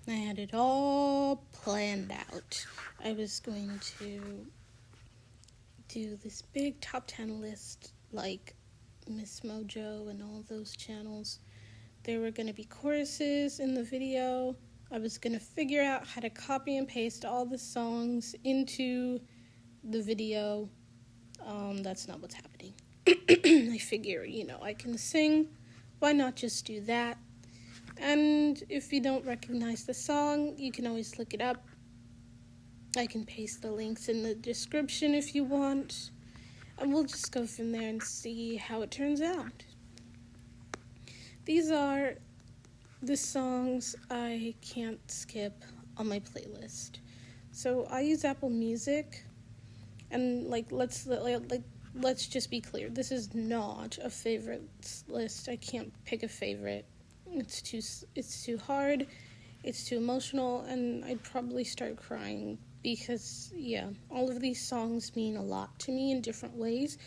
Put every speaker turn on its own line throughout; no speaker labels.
I had it all planned out. I was going to do this big top 10 list like Miss Mojo and all those channels. There were going to be choruses in the video. I was going to figure out how to copy and paste all the songs into the video. That's not what's happening. I figure, I can sing. Why not just do that? And if you don't recognize the song, you can always look it up. I can paste the links in the description if you want. And we'll just go from there and see how it turns out. These are the songs I can't skip on my playlist. So I use Apple Music, and let's just be clear. This is not a favorites list. I can't pick a favorite. It's too hard. It's too emotional, and I'd probably start crying because, all of these songs mean a lot to me in different ways,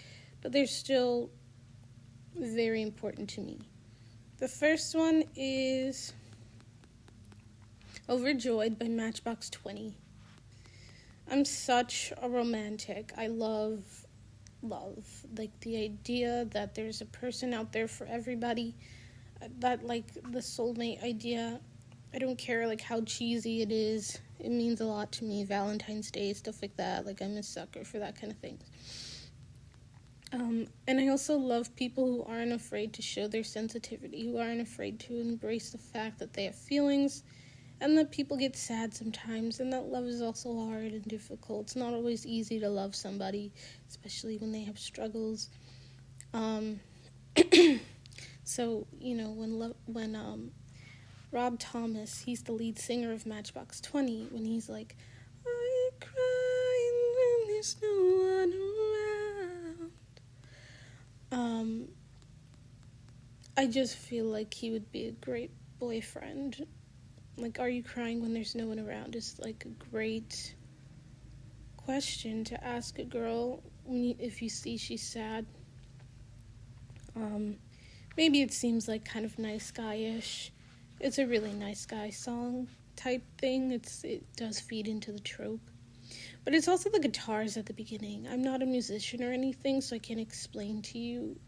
but they're still very important to me. The first one is Overjoyed by Matchbox 20. I'm such a romantic. I love, the idea that there's a person out there for everybody, that, the soulmate idea. I don't care, how cheesy it is. It means a lot to me. Valentine's Day, stuff like that. I'm a sucker for that kind of thing. And I also love people who aren't afraid to show their sensitivity, who aren't afraid to embrace the fact that they have feelings, and that people get sad sometimes, and that love is also hard and difficult. It's not always easy to love somebody, especially when they have struggles. So, when Rob Thomas, he's the lead singer of Matchbox 20, when he's like, "Are you crying when there's no one around?" I just feel like he would be a great boyfriend. Are you crying when there's no one around is a great question to ask a girl if you see she's sad. Maybe it seems kind of nice guy-ish. It's a really nice guy song type thing. It does feed into the trope. But it's also the guitars at the beginning. I'm not a musician or anything, so I can't explain to you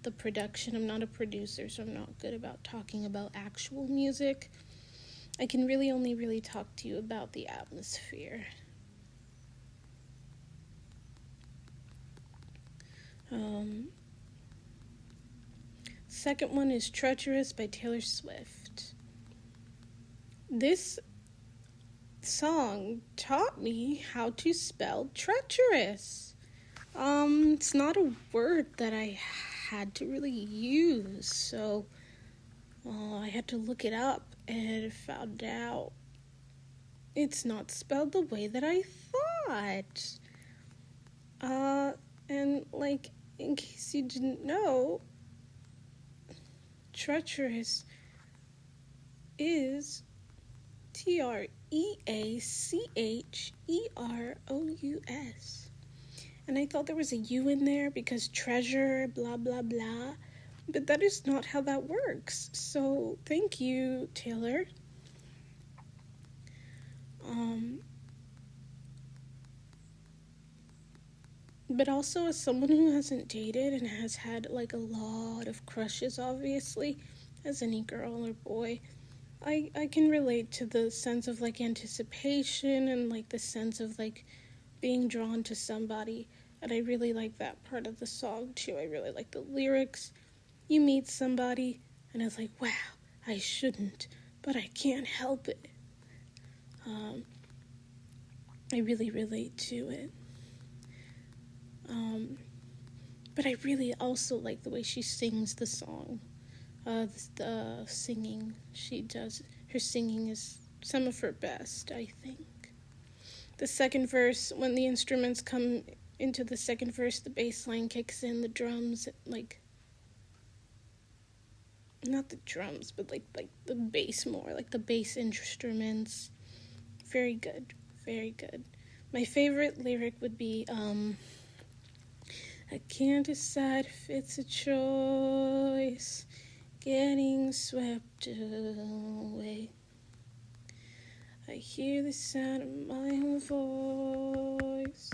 the production. I'm not a producer, so I'm not good about talking about actual music. I can only talk to you about the atmosphere. Second one is Treacherous by Taylor Swift. This song taught me how to spell treacherous. It's not a word that I had to really use, so I had to look it up and found out it's not spelled the way that I thought. And in case you didn't know, treacherous is Treacherous. And I thought there was a U in there because treasure, blah, blah, blah. But that is not how that works. So thank you, Taylor. But also, as someone who hasn't dated and has had a lot of crushes, obviously, as any girl or boy, I can relate to the sense of anticipation and the sense of being drawn to somebody. And I really like that part of the song too. I really like the lyrics. You meet somebody and it's wow, I shouldn't, but I can't help it. I really relate to it. But I really also like the way she sings the song. The singing she does. Her singing is some of her best, I think. The second verse, when the instruments come into the second verse, the bass line kicks in, the drums, not the drums, but the bass more, the bass instruments. Very good, very good. My favorite lyric would be, I can't decide if it's a choice, getting swept away. I hear the sound of my own voice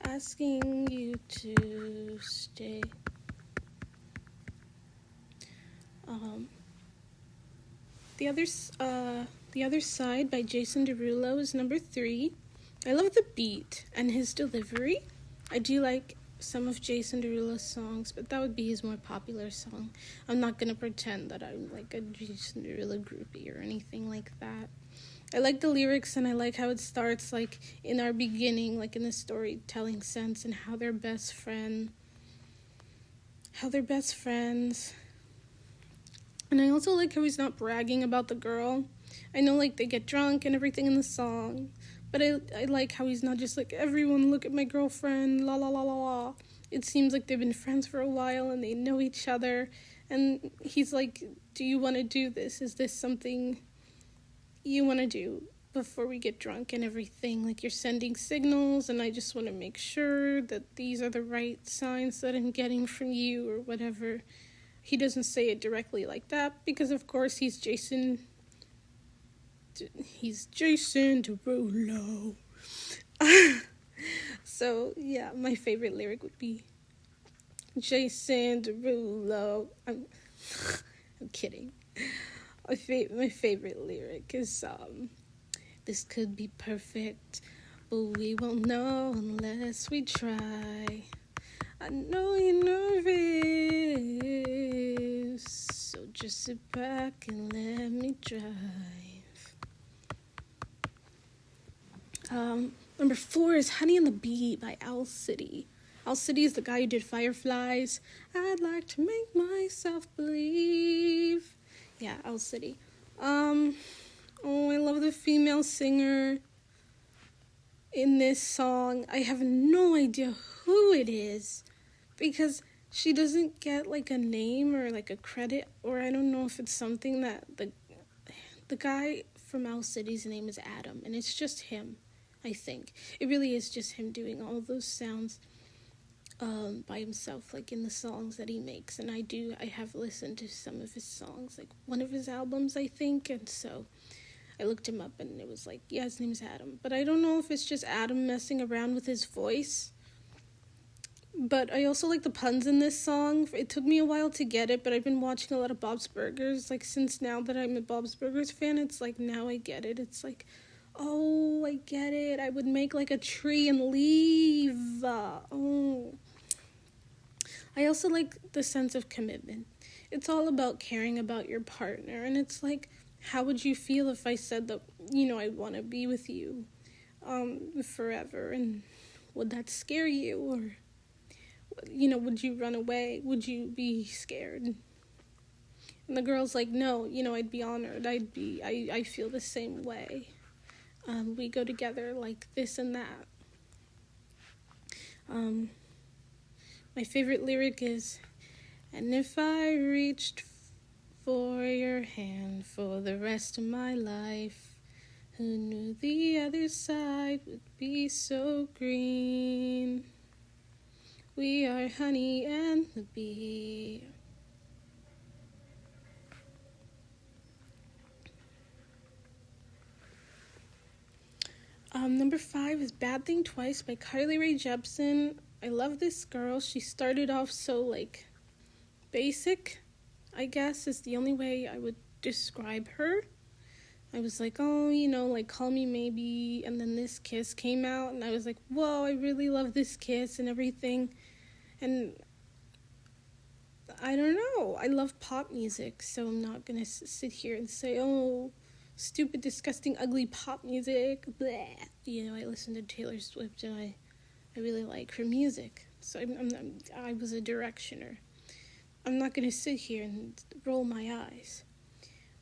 asking you to stay. Um, the other side by Jason Derulo is number 3. I love the beat and his delivery. I do like some of Jason Derulo's songs, but that would be his more popular song. I'm not gonna pretend that I'm like a Jason Derulo groupie or anything like that. I like the lyrics and I like how it starts like in our beginning, like in the storytelling sense, and how they're best friends. And I also like how he's not bragging about the girl. I know like they get drunk and everything in the song, but I like how he's not just like, everyone look at my girlfriend, la la la la la. It seems like they've been friends for a while and they know each other. And he's like, do you want to do this? Is this something you want to do before we get drunk and everything? Like, you're sending signals and I just want to make sure that these are the right signs that I'm getting from you or whatever. He doesn't say it directly like that because, of course, he's Jason Derulo. So, yeah, my favorite lyric would be Jason Derulo. I'm kidding. My favorite lyric is, this could be perfect, but we won't know unless we try. I know you're nervous, so just sit back and let me drive. Number 4 is Honey and the Bee by Owl City. Owl City is the guy who did Fireflies. I'd like to make myself believe. Yeah, Owl City. I love the female singer in this song. I have no idea who it is because she doesn't get like a name or like a credit, or I don't know if it's something that the guy from Owl City's name is Adam, and it's just him. I think it really is just him doing all those sounds by himself, like in the songs that he makes. And I have listened to some of his songs, like one of his albums, I think, and so I looked him up and it was like, yeah, his name's Adam. But I don't know if it's just Adam messing around with his voice. But I also like the puns in this song. It took me a while to get it, but I've been watching a lot of Bob's Burgers. Like, since now that I'm a Bob's Burgers fan, it's like, now I get it. It's like, oh, I get it. I would make like a tree and leave. Oh. I also like the sense of commitment. It's all about caring about your partner. And it's like, how would you feel if I said that, I want to be with you forever? And would that scare you? Or, would you run away? Would you be scared? And the girl's like, no, I'd be honored. I feel the same way. We go together like this and that. My favorite lyric is, and if I reached for your hand for the rest of my life, who knew the other side would be so green? We are honey and the bee. Number 5 is Bad Thing Twice by Carly Rae Jepsen. I love this girl. She started off so, like, basic, I guess, is the only way I would describe her. I was like, oh, like, Call Me Maybe, and then This Kiss came out, and I was like, whoa, I really love This Kiss and everything. And I don't know, I love pop music, so I'm not gonna sit here and say, oh, stupid, disgusting, ugly pop music, bleh. I listen to Taylor Swift, and I really like her music, so I was a directioner. I'm not gonna sit here and roll my eyes.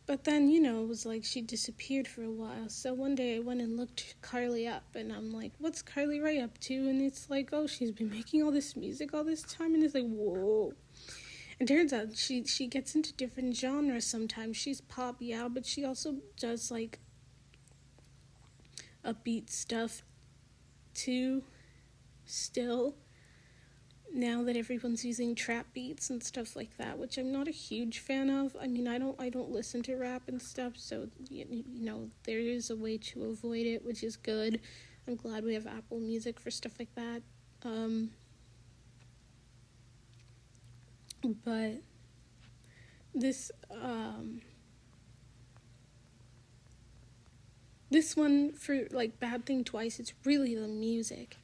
But then, it was like she disappeared for a while, so one day I went and looked Carly up, and I'm like, what's Carly Rae up to? And it's like, oh, she's been making all this music all this time, and it's like, whoa. And turns out she gets into different genres sometimes. She's pop, yeah, but she also does, like, upbeat stuff, too, still. now that everyone's using trap beats and stuff like that, which I'm not a huge fan of. I mean, I don't listen to rap and stuff, so there is a way to avoid it, which is good. I'm glad we have Apple Music for stuff like that. But this this one, for like Bad Thing Twice, it's really the music.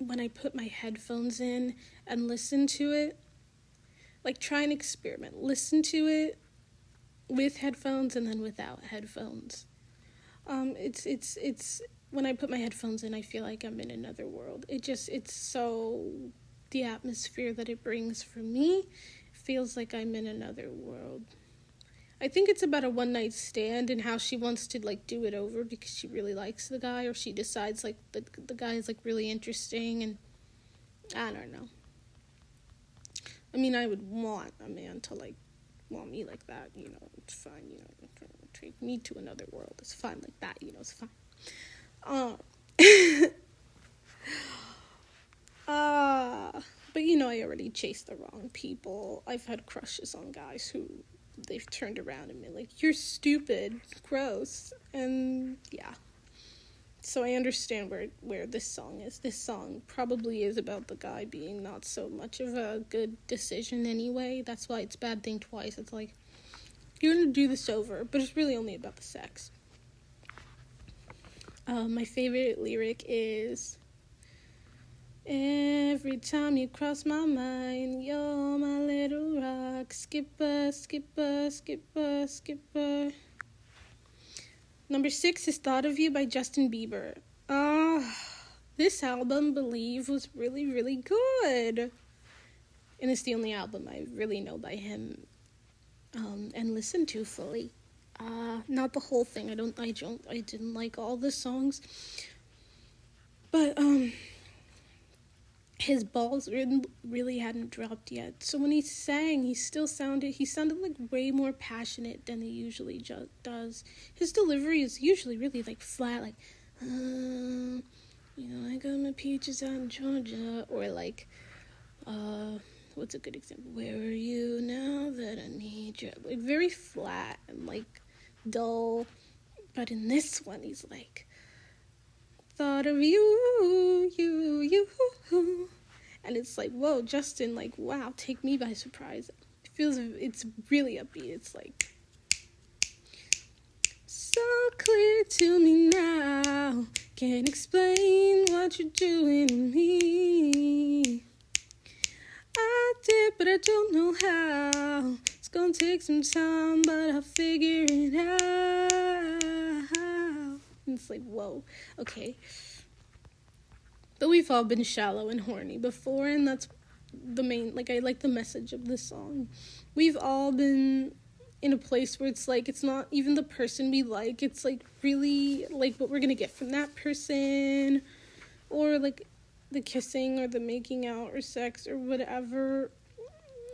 When I put my headphones in and listen to it, like try and experiment. Listen to it with headphones and then without headphones. It's when I put my headphones in, I feel like I'm in another world. It's so, the atmosphere that it brings for me feels like I'm in another world. I think it's about a one-night stand and how she wants to, like, do it over because she really likes the guy, or she decides, like, the guy is, like, really interesting, and I don't know. I mean, I would want a man to, like, want me like that, it's fine, take me to another world, it's fine like that, it's fine. But, I already chased the wrong people. I've had crushes on guys who they've turned around and been like, you're stupid, gross, and yeah. So I understand where this song is. This song probably is about the guy being not so much of a good decision anyway. That's why it's Bad Thing Twice. It's like, you're gonna do this over, but it's really only about the sex. My favorite lyric is, every time you cross my mind, you're my little rock, skipper, skipper, skipper, skipper. Number 6 is Thought of You by Justin Bieber. This album, Believe, was really, really good. And it's the only album I really know by him and listen to fully. Not the whole thing. I didn't like all the songs. But, his balls really hadn't dropped yet. So when he sang, he sounded like way more passionate than he usually does. His delivery is usually really like flat, like, I got my peaches out in Georgia, or like, what's a good example? Where are you now that I need you? Like very flat and like dull. But in this one, he's like, thought of you, and it's like, whoa, Justin, like, wow, take me by surprise. It's really upbeat. It's like, so clear to me now, can't explain what you're doing to me. I did, but I don't know how. It's gonna take some time, but I'll figure it out. And it's like, whoa, okay. But we've all been shallow and horny before, and that's the main, like, I like the message of this song. We've all been in a place where it's like, it's not even the person we like, it's like really like what we're gonna get from that person, or like the kissing or the making out or sex or whatever.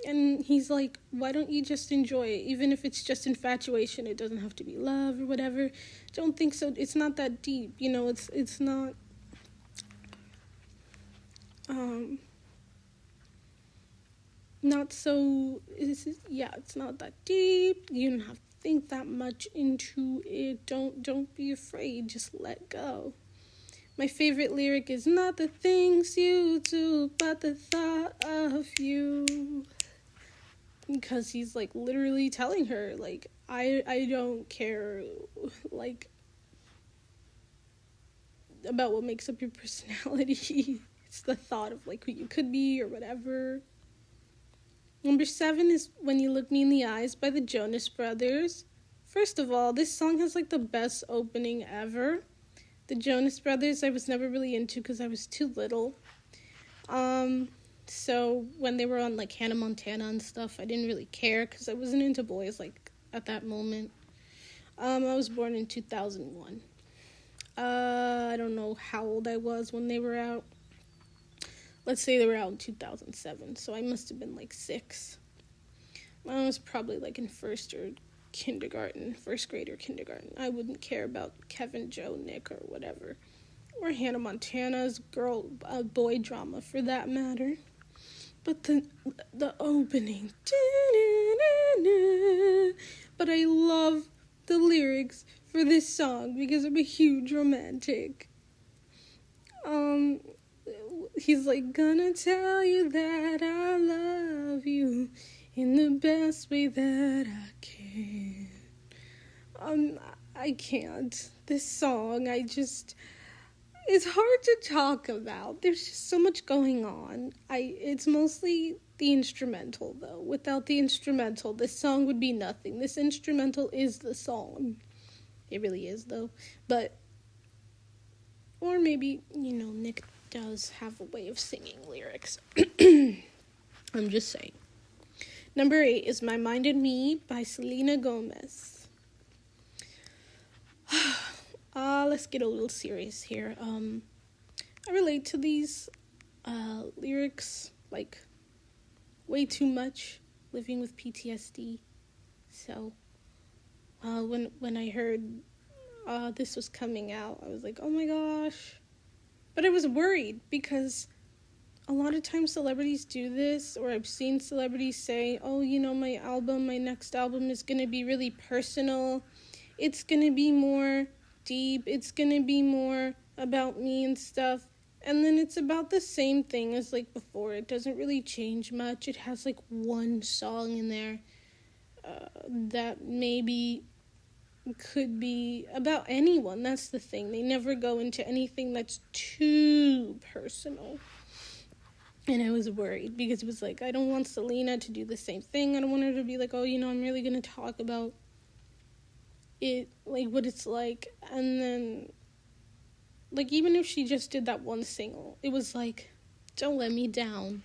And he's like, why don't you just enjoy it? Even if it's just infatuation, it doesn't have to be love or whatever. Don't think so. It's not that deep, it's not it's not that deep. You don't have to think that much into it. Don't be afraid. Just let go. My favorite lyric is, not the things you do, but the thought of you. Because he's like literally telling her, like, I don't care, like, about what makes up your personality. It's the thought of like who you could be or whatever. Number 7 is When You Look Me in the Eyes by the Jonas Brothers. First of all, this song has like the best opening ever. The Jonas Brothers I was never really into because I was too little. So when they were on like Hannah Montana and stuff, I didn't really care because I wasn't into boys like at that moment. I was born in 2001. I don't know how old I was when they were out. Let's say they were out in 2007, so I must have been like 6. I was probably like in first grade or kindergarten. I wouldn't care about Kevin, Joe, Nick, or whatever. Or Hannah Montana's boy drama, for that matter. but the opening. But I love the lyrics for this song because I'm a huge romantic. He's like, gonna tell you that I love you in the best way that I can. I can't. This song, it's hard to talk about. There's just so much going on. It's mostly the instrumental, though. Without the instrumental, this song would be nothing. This instrumental is the song. It really is, though. Or maybe, Nick does have a way of singing lyrics. I'm just saying. Number 8 is My Mind and Me by Selena Gomez. Let's get a little serious here. I relate to these lyrics like way too much, living with PTSD. So when I heard this was coming out, I was like, oh my gosh. But I was worried because a lot of times celebrities do this, or I've seen celebrities say, oh, my next album is going to be really personal. It's going to be more deep. It's going to be more about me and stuff. And then it's about the same thing as like before. It doesn't really change much. It has like one song in there that maybe could be about anyone. That's the thing. They never go into anything that's too personal. And I was worried because it was like, I don't want Selena to do the same thing. I don't want her to be like, oh, I'm really going to talk about it, like what it's like. And then, like, even if she just did that one single, it was like, don't let me down.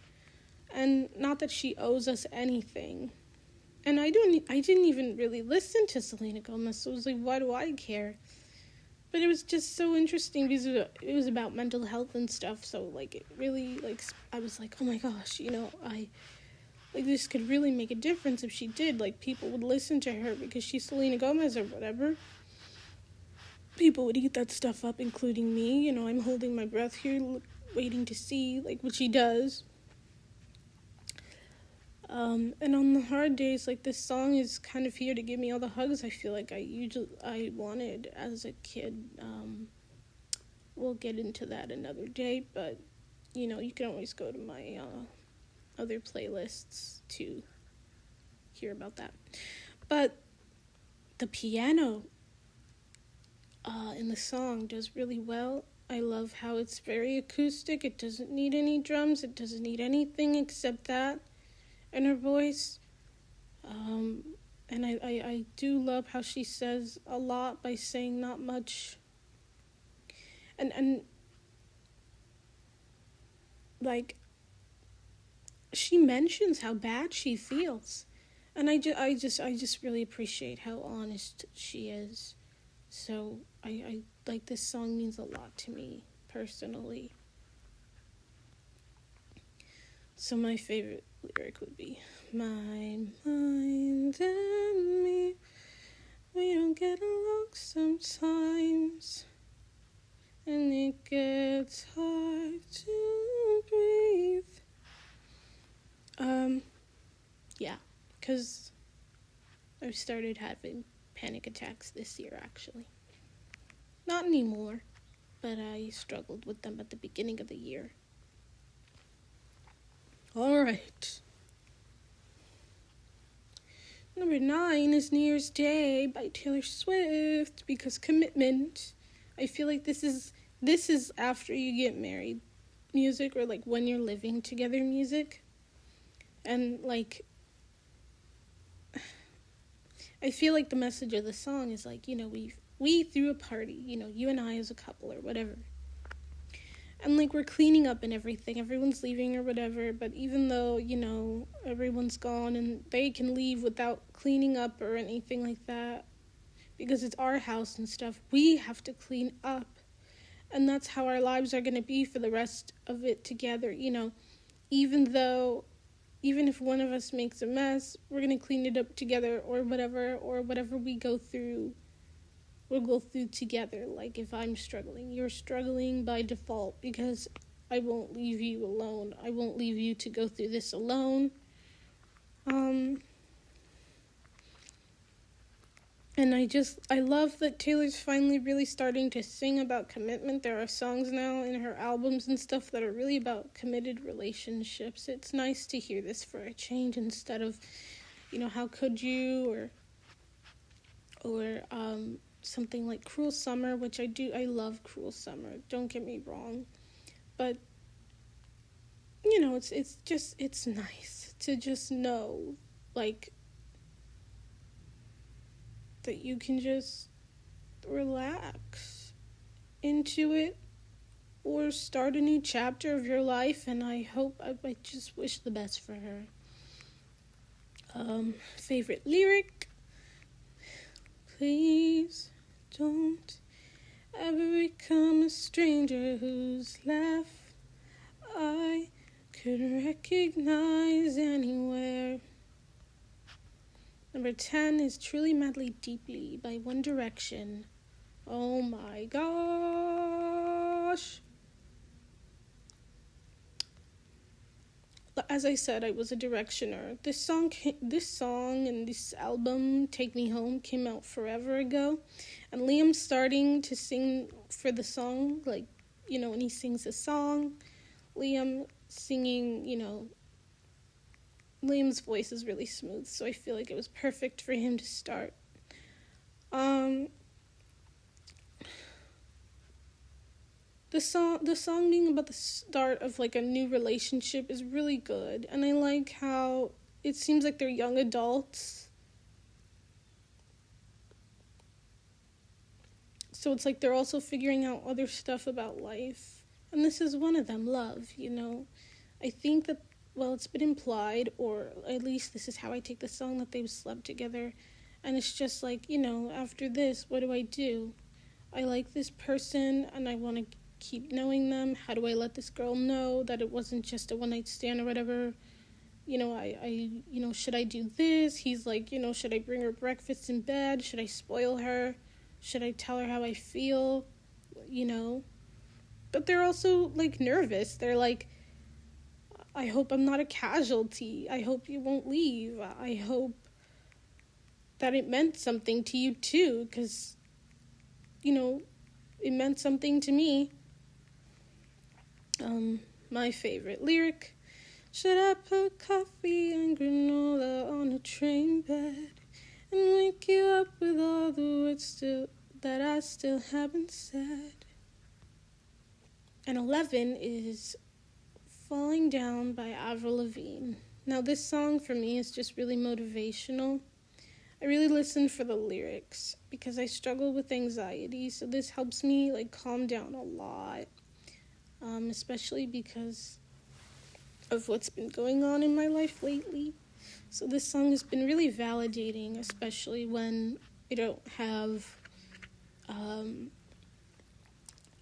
And not that she owes us anything. And I didn't even really listen to Selena Gomez, so it was like, why do I care? But it was just so interesting because it was about mental health and stuff. So, like, it really, like, I was like, oh my gosh, this could really make a difference if she did. Like, people would listen to her because she's Selena Gomez or whatever. People would eat that stuff up, including me. I'm holding my breath here, waiting to see, like, what she does. And on the hard days, like, this song is kind of here to give me all the hugs I feel like I wanted as a kid. We'll get into that another day, but, you can always go to my other playlists to hear about that. But the piano in the song does really well. I love how it's very acoustic. It doesn't need any drums. It doesn't need anything except that and her voice. And I do love how she says a lot by saying not much. And like, she mentions how bad she feels. And I just really appreciate how honest she is. So I like, this song means a lot to me personally. So my favorite lyric would be, my mind and me, we don't get along sometimes, and it gets hard to breathe. Yeah, because I've started having panic attacks this year, actually. Not anymore, but I struggled with them at the beginning of the year. All right. Number 9 is New Year's Day by Taylor Swift, because commitment. I feel like this is after you get married music, or like when you're living together music. And like, I feel like the message of the song is like, we threw a party, you and I as a couple or whatever. And like, we're cleaning up and everything. Everyone's leaving or whatever. But even though, everyone's gone and they can leave without cleaning up or anything like that, because it's our house and stuff, we have to clean up. And that's how our lives are going to be for the rest of it together. Even if one of us makes a mess, we're going to clean it up together, or whatever we go through, we'll go through together. Like, if I'm struggling, you're struggling by default, because I won't leave you alone. I won't leave you to go through this alone. And I love that Taylor's finally really starting to sing about commitment. There are songs now in her albums and stuff that are really about committed relationships. It's nice to hear this for a change instead of, how could you, or something like Cruel Summer, which I love Cruel Summer, don't get me wrong. But, it's nice to just know, like, that you can just relax into it or start a new chapter of your life, and I just wish the best for her. Favorite lyric? Please don't ever become a stranger whose laugh I could recognize anywhere. Number 10 is Truly Madly Deeply by One Direction. Oh my gosh. As I said, I was a Directioner. This song and this album, Take Me Home, came out forever ago. And Liam's starting to sing for the song, like, when he sings a song, Liam singing, Liam's voice is really smooth, so I feel like it was perfect for him to start. The song being about the start of like a new relationship is really good, and I like how it seems like they're young adults. So it's like they're also figuring out other stuff about life. And this is one of them, love, I think that, well, it's been implied, or at least this is how I take the song, that they've slept together. And it's just like, after this, what do? I like this person, and I want to keep knowing them. How do I let this girl know that it wasn't just a one-night stand or whatever? Should I do this? He's like, should I bring her breakfast in bed? Should I spoil her? Should I tell her how I feel? But they're also, like, nervous. They're like, I hope I'm not a casualty. I hope you won't leave. I hope that it meant something to you, too, because, it meant something to me. My favorite lyric: should I put coffee and granola on a train bed and wake you up with all the words that I still haven't said? And 11 is Falling Down by Avril Lavigne. Now, this song for me is just really motivational. I really listen for the lyrics because I struggle with anxiety, so this helps me, like, calm down a lot, especially because of what's been going on in my life lately. So this song has been really validating, especially when I don't have,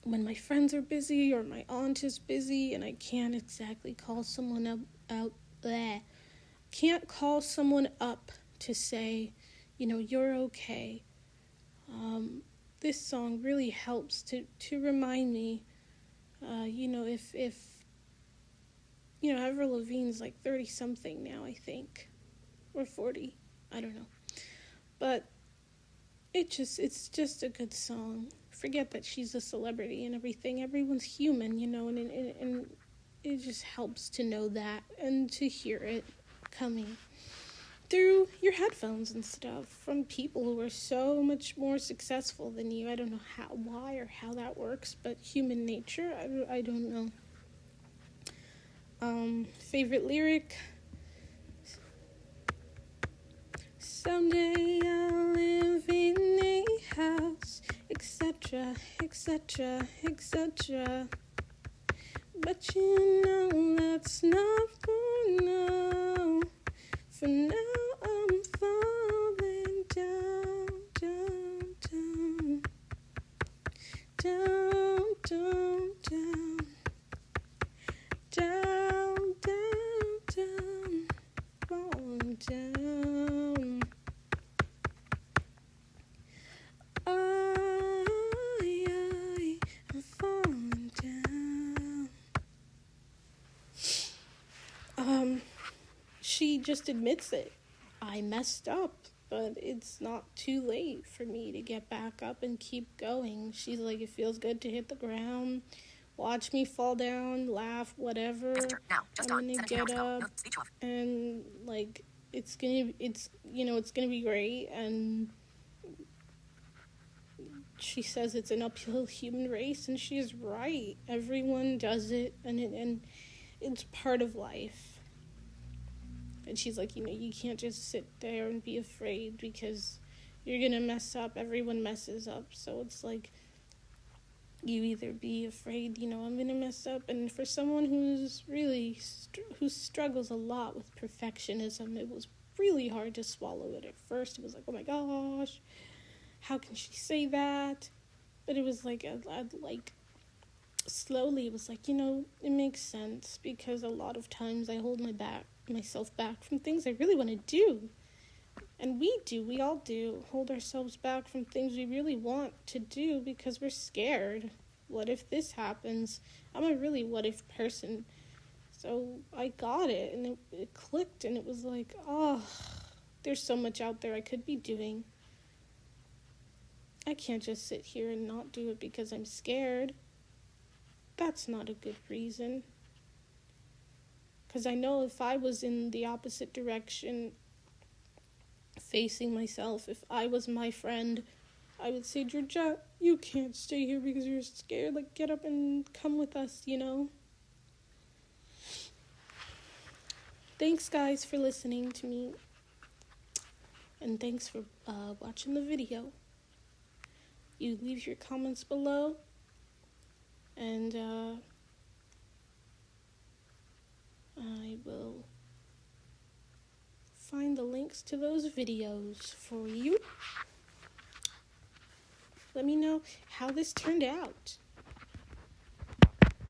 when my friends are busy or my aunt is busy and I can't exactly call someone can't call someone up to say, you're okay. This song really helps to remind me, if Avril Lavigne's like 30-something now, I think, or 40, I don't know. But it's just a good song. Forget that she's a celebrity and everything. Everyone's human, and it just helps to know that and to hear it coming through your headphones and stuff from people who are so much more successful than you. I don't know why or how that works, but human nature, I don't know. Favorite lyric: someday I'll live in a house, etc., etc., etc. But that's not for now. For now I'm falling down, down, down, down, down, down, down, down, down, falling down. I'm falling down. she just admits it. I messed up, but it's not too late for me to get back up and keep going. She's like, it feels good to hit the ground, watch me fall down, laugh, whatever. I'm gonna get up, and like it's gonna be great. And she says it's an uphill human race, and she's right. Everyone does it, and it's part of life. And she's like, you can't just sit there and be afraid because you're gonna mess up. Everyone messes up. So it's like, you either be afraid, I'm gonna mess up. And for someone who's really, who struggles a lot with perfectionism, it was really hard to swallow it at first. It was like, oh my gosh, how can she say that? But it was like, slowly it was like, it makes sense, because a lot of times I hold myself back from things I really want to do. And we all do hold ourselves back from things we really want to do because we're scared. What if this happens? I'm a really what if person. So I got it, and it clicked, and it was like, oh, there's so much out there I could be doing. I can't just sit here and not do it because I'm scared. That's not a good reason. Because I know if I was in the opposite direction, facing myself, if I was my friend, I would say, Georgette, you can't stay here because you're scared. Like, get up and come with us, Thanks, guys, for listening to me. And thanks for watching the video. You leave your comments below. And I will find the links to those videos for you. Let me know how this turned out.